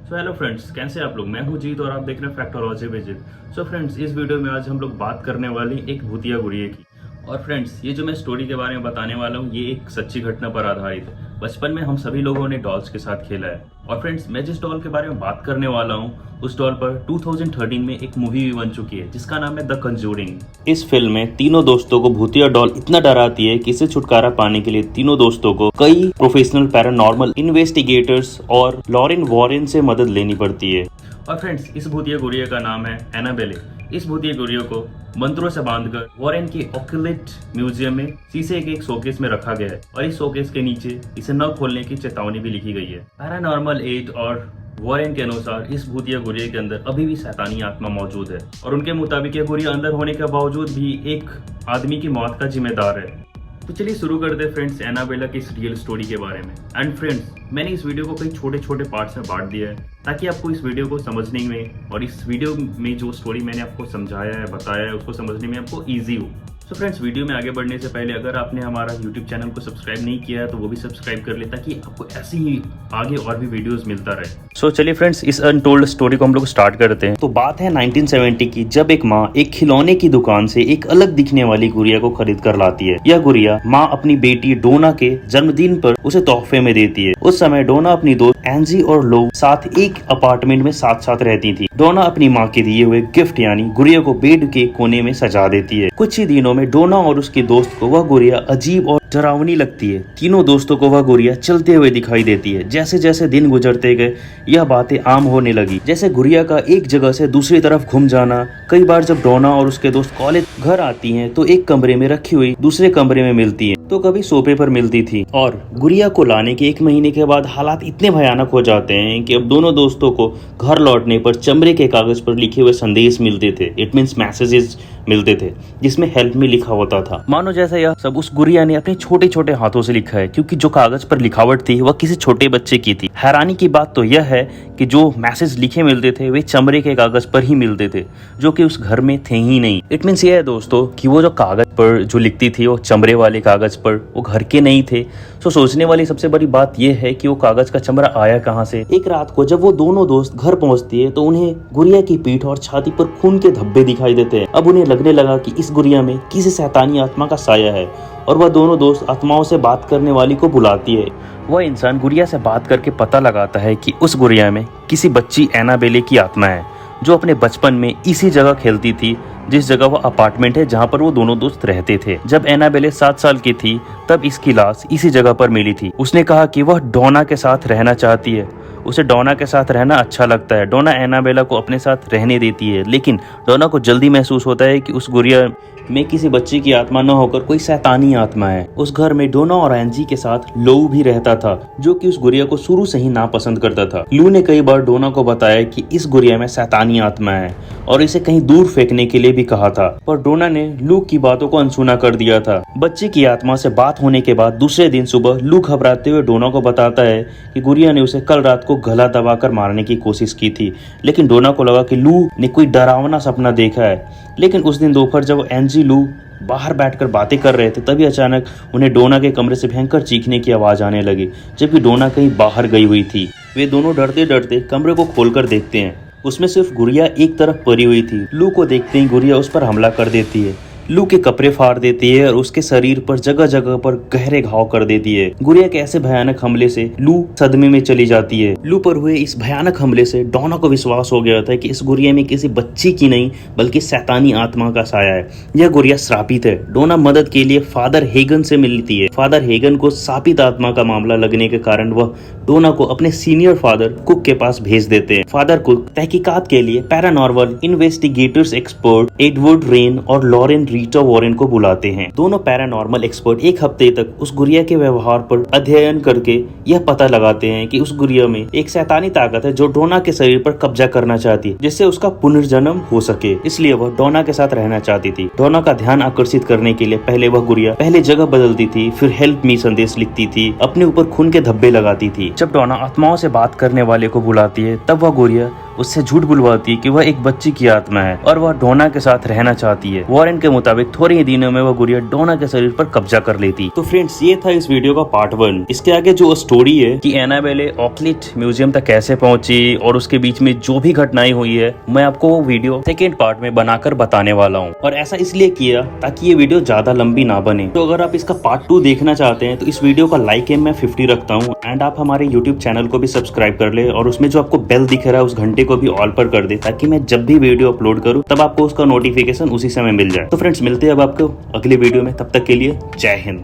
So hello friends, कैसे आप लोग। मैं हूं जीत और आप देख रहे हैं फैक्टोलॉजी विद जीत। सो फ्रेंड्स, इस वीडियो में आज हम लोग बात करने वाले एक भूतिया गुड़िया की। और फ्रेंड्स, ये जो मैं स्टोरी के बारे में बताने वाला हूँ ये एक सच्ची घटना पर आधारित है। बचपन में हम सभी लोगों ने डॉल्स के साथ खेला है। और फ्रेंड्स, मैं जिस डॉल के बारे में बात करने वाला हूँ उस डॉल पर 2013 में एक मूवी भी बन चुकी है जिसका नाम है द कंजूरिंग। इस फिल्म में तीनों दोस्तों को भूतिया डॉल इतना डराती है कि इससे छुटकारा पाने के लिए तीनों दोस्तों को कई प्रोफेशनल पैरानॉर्मल इन्वेस्टिगेटर्स और लॉरेन वॉरेन से मदद लेनी पड़ती है। और फ्रेंड्स, इस भूतिया गुड़िया का नाम है एनाबेले। इस भूतिया गुड़िया को मंत्रों से बांधकर वॉरेन के ऑक्यूलेट म्यूजियम में शीशे के एक शोकेस में रखा गया है और इस शोकेस के नीचे इसे न खोलने की चेतावनी भी लिखी गई है। पैरानॉर्मल 8 और वॉरेन के अनुसार इस भूतिया गुड़िया के अंदर अभी भी शैतानी आत्मा मौजूद है और उनके मुताबिक यह गुड़िया अंदर होने के बावजूद भी एक आदमी की मौत का जिम्मेदार है। तो चलिए शुरू करते हैं फ्रेंड्स एनाबेला की इस रियल स्टोरी के बारे में। एंड फ्रेंड्स, मैंने इस वीडियो को कई छोटे छोटे पार्ट्स में बांट दिया है ताकि आपको इस वीडियो को समझने में और इस वीडियो में जो स्टोरी मैंने आपको समझाया है बताया है उसको समझने में आपको ईजी हो। तो फ्रेंड्स, वीडियो में आगे बढ़ने से पहले अगर आपने हमारा यूट्यूब चैनल को सब्सक्राइब नहीं किया है तो वो भी सब्सक्राइब कर ले ताकि आपको ऐसी ही आगे और भी वीडियोस मिलता रहे। सो चलिए फ्रेंड्स, इस अनटोल्ड स्टोरी को हम लोग स्टार्ट करते हैं। तो बात है 1970 की, जब एक माँ एक खिलौने की दुकान से एक अलग दिखने वाली गुड़िया को खरीद कर लाती है। यह गुड़िया माँ अपनी बेटी डोना के जन्मदिन पर उसे तोहफे में देती है। उस समय डोना अपनी दोस्त एंजी और लो साथ एक अपार्टमेंट में साथ साथ रहती थी। डोना अपनी माँ के दिए हुए गिफ्ट यानी गुड़िया को बेड के कोने में सजा देती है। कुछ ही दिनों में डोना और उसके दोस्त को वह गुड़िया अजीब और डरावनी लगती है। तीनों दोस्तों को वह गुड़िया चलते हुए दिखाई देती है। जैसे जैसे दिन गुजरते गए यह बातें आम होने लगी, जैसे गुड़िया का एक जगह से दूसरी तरफ घूम जाना। कई बार जब डोना और उसके दोस्त कॉलेज घर आती हैं तो एक कमरे में रखी हुई दूसरे कमरे में मिलती है, तो कभी सोफे पर मिलती थी। और गुड़िया को लाने के 1 महीने के बाद हालात इतने भयानक हो जाते हैं कि अब दोनों दोस्तों को घर लौटने पर चमड़े के कागज पर लिखे हुए संदेश मिलते थे। इट मीन्स मैसेजेस मिलते थे जिसमें हेल्प मी लिखा होता था। मानो जैसे यह सब उस गुड़िया ने अपने छोटे छोटे हाथों से लिखा है, क्योंकि जो कागज पर लिखावट थी वह किसी छोटे बच्चे की थी। हैरानी की बात तो यह है कि जो मैसेज लिखे मिलते थे वे चमड़े के कागज पर ही मिलते थे जो कि उस घर में थे ही नहीं। इट मीन्स ये है दोस्तों कि वो जो कागज पर जो लिखती थी वो चमड़े वाले कागज पर, वो घर के नहीं थे। तो सोचने वाली सबसे बड़ी बात यह है कि वो कागज का चमड़ा आया कहाँ से। एक रात को जब वो दोनों दोस्त घर पहुंचती है तो उन्हें गुड़िया की पीठ और छाती पर खून के धब्बे दिखाई देते हैं। अब उन्हें लगने लगा कि इस गुड़िया में किसी शैतानी आत्मा का साया है और वह दोनों दोस्त आत्माओं से बात करने वाली को बुलाती है। वह इंसान गुड़िया से बात करके पता लगाता है कि उस गुड़िया में किसी बच्ची एनाबेले की आत्मा है जो अपने बचपन में इसी जगह खेलती थी जिस जगह वह अपार्टमेंट है जहाँ पर वो दोनों दोस्त रहते थे। जब एनाबेले 7 साल की थी तब इसकी लाश इसी जगह पर मिली थी। उसने कहा कि वह डोना के साथ रहना चाहती है, उसे डोना के साथ रहना अच्छा लगता है। डोना एनाबेला को अपने साथ रहने देती है, लेकिन डोना को जल्दी महसूस होता है कि उस गुड़िया में किसी बच्चे की आत्मा न होकर कोई शैतानी आत्मा है। उस घर में डोना और एंजी के साथ लो भी रहता था जो कि उस गुड़िया को शुरू से ही नापसंद करता था। लू ने कई बार डोना को बताया कि इस गुड़िया में शैतानी आत्मा है और इसे कहीं दूर फेंकने के लिए भी कहा था, पर डोना ने लू की बातों को अनसुना कर दिया था। बच्चे की आत्मा से बात होने के बाद दूसरे दिन सुबह लू घबराते हुए डोना को बताता है कि गुड़िया ने उसे कल रात को गला दबाकर मारने की कोशिश की थी, लेकिन डोना को लगा कि लू ने कोई डरावना सपना देखा है। लेकिन उस दिन दोपहर जब एंजी लू बाहर बैठकर बातें कर रहे थे तभी अचानक उन्हें डोना के कमरे से भयंकर चीखने की आवाज आने लगी, जबकि डोना कहीं बाहर गई हुई थी। वे दोनों डरते डरते कमरे को खोलकर देखते हैं, उसमें सिर्फ गुड़िया एक तरफ पड़ी हुई थी। लू को देखते ही गुड़िया उस पर हमला कर देती है। लू के कपड़े फाड़ देती है और उसके शरीर पर जगह जगह पर गहरे घाव कर देती है। गुड़िया के ऐसे भयानक हमले से लू सदमे में चली जाती है। लू पर हुए इस भयानक हमले से डोना को विश्वास हो गया था कि इस गुड़िया में किसी बच्ची की नहीं बल्कि शैतानी आत्मा का साया है। यह गुड़िया श्रापित है। डोना मदद के लिए फादर हेगन से मिलती है। फादर हेगन को शापित आत्मा का मामला लगने के कारण वह डोना को अपने सीनियर फादर कुक के पास भेज देते हैं। फादर कुक तहकीकात के लिए paranormal investigators expert Edward rain और लॉरेन रीटा वॉरेन को बुलाते हैं। दोनों पैरानॉर्मल एक्सपर्ट 1 हफ्ते तक उस गुड़िया के व्यवहार पर अध्ययन करके यह पता लगाते हैं कि उस गुड़िया में एक शैतानी ताकत है जो डोना के शरीर पर कब्जा करना चाहती है, जिससे उसका पुनर्जन्म हो सके। इसलिए वह डोना के साथ रहना चाहती थी। डोना का ध्यान आकर्षित करने के लिए पहले वह गुड़िया पहले जगह बदलती थी, फिर हेल्प मी संदेश लिखती थी, अपने ऊपर खून के धब्बे लगाती थी। जब डोना आत्माओं से बात करने वाले को बुलाती है तब वह गुड़िया उससे झूठ बुलवाती है कि वह एक बच्ची की आत्मा है और वह डोना के साथ रहना चाहती है। वॉरेन के मुताबिक थोड़े ही दिनों में वह गुड़िया डोना के शरीर पर कब्जा कर लेती। तो फ्रेंड्स, ये था इस वीडियो का पार्ट 1। इसके आगे जो स्टोरी है कि एनाबेले ऑकलेट म्यूजियम तक कैसे पहुंची और उसके बीच में जो भी घटनाएं हुई है, मैं आपको वो वीडियो सेकेंड पार्ट में बनाकर बताने वाला हूँ। और ऐसा इसलिए किया ताकि ये वीडियो ज्यादा लंबी ना बने। तो अगर आप इसका पार्ट 2 देखना चाहते हैं तो इस वीडियो का लाइक एम मैं 50 रखता हूँ। एंड आप हमारे यूट्यूब चैनल को भी सब्सक्राइब कर ले और उसमें जो आपको बेल दिख रहा है उस घंटे को भी ऑल पर कर दे, ताकि मैं जब भी वीडियो अपलोड करूँ तब आपको उसका नोटिफिकेशन उसी समय मिल जाए। तो फ्रेंड्स, मिलते हैं अब आपको अगली वीडियो में। तब तक के लिए जय हिंद।